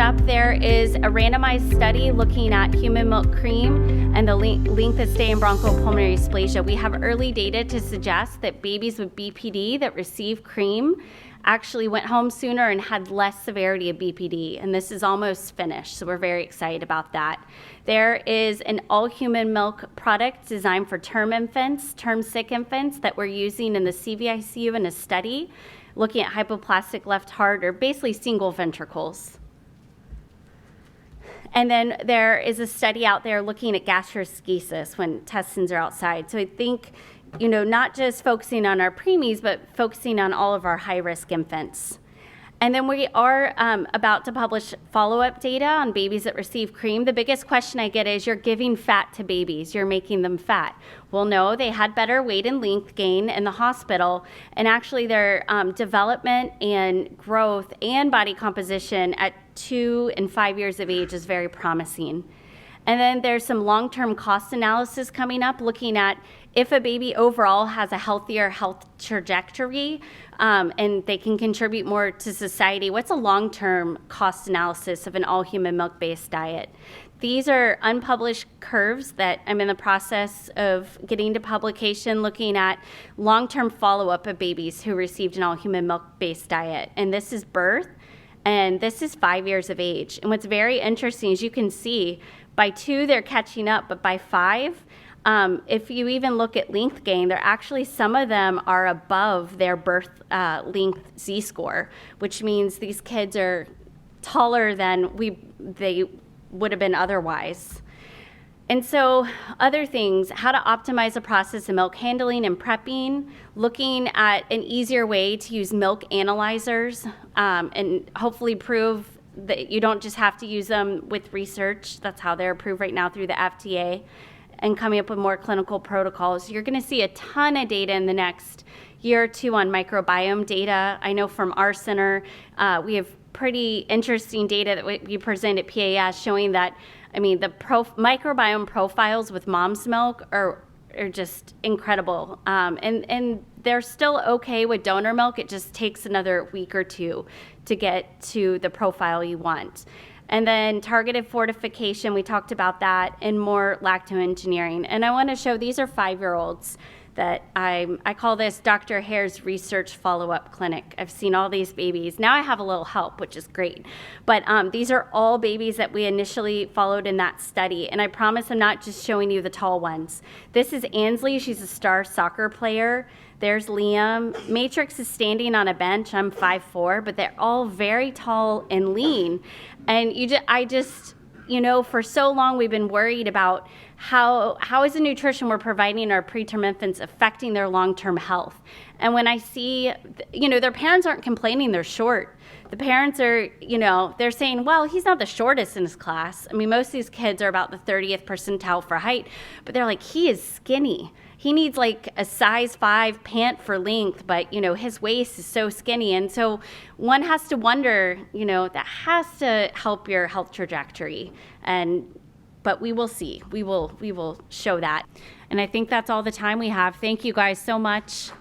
up, there is a randomized study looking at human milk cream and the length of stay in bronchopulmonary dysplasia. We have early data to suggest that babies with BPD that receive cream actually went home sooner and had less severity of BPD, and this is almost finished, so we're very excited about that. There is an all-human milk product designed for term sick infants that we're using in the CVICU in a study looking at hypoplastic left heart, or basically single ventricles. And then there is a study out there looking at gastroschisis when intestines are outside. So I think, not just focusing on our preemies, but focusing on all of our high-risk infants. And then we are about to publish follow-up data on babies that receive cream. The biggest question I get is, you're giving fat to babies, you're making them fat. Well, no, they had better weight and length gain in the hospital, and actually their development and growth and body composition at 2 and 5 years of age is very promising. And then there's some long-term cost analysis coming up looking at if a baby overall has a healthier health trajectory and they can contribute more to society, what's a long-term cost analysis of an all-human milk-based diet? These are unpublished curves that I'm in the process of getting to publication, looking at long-term follow-up of babies who received an all-human milk-based diet. And this is birth, and this is 5 years of age. And what's very interesting is you can see by 2, they're catching up, but by 5, if you even look at length gain, some of them are above their birth length Z-score, which means these kids are taller than they would have been otherwise. And so other things, how to optimize the process of milk handling and prepping, looking at an easier way to use milk analyzers and hopefully prove that you don't just have to use them with research. That's how they're approved right now through the FDA, and coming up with more clinical protocols. You're going to see a ton of data in the next year or 2 on microbiome data. I know from our center, we have pretty interesting data that we present at PAS showing that, the microbiome profiles with mom's milk are just incredible. And they're still okay with donor milk. It just takes another week or 2 to get to the profile you want. And then targeted fortification, we talked about that, and more lacto-engineering. And I want to show, these are 5-year-olds that I call this Dr. Hare's research follow-up clinic. I've seen all these babies. Now I have a little help, which is great. But these are all babies that we initially followed in that study. And I promise I'm not just showing you the tall ones. This is Ansley. She's a star soccer player. There's Liam. Matrix is standing on a bench. I'm 5'4", but they're all very tall and lean. And for so long we've been worried about how is the nutrition we're providing our preterm infants affecting their long-term health. And when I see, their parents aren't complaining they're short. The parents are, they're saying, well, he's not the shortest in his class. Most of these kids are about the 30th percentile for height, but they're like, he is skinny. He needs like a size 5 pant for length, but his waist is so skinny. And so one has to wonder, that has to help your health trajectory. But we will see. We will show that. And I think that's all the time we have. Thank you guys so much.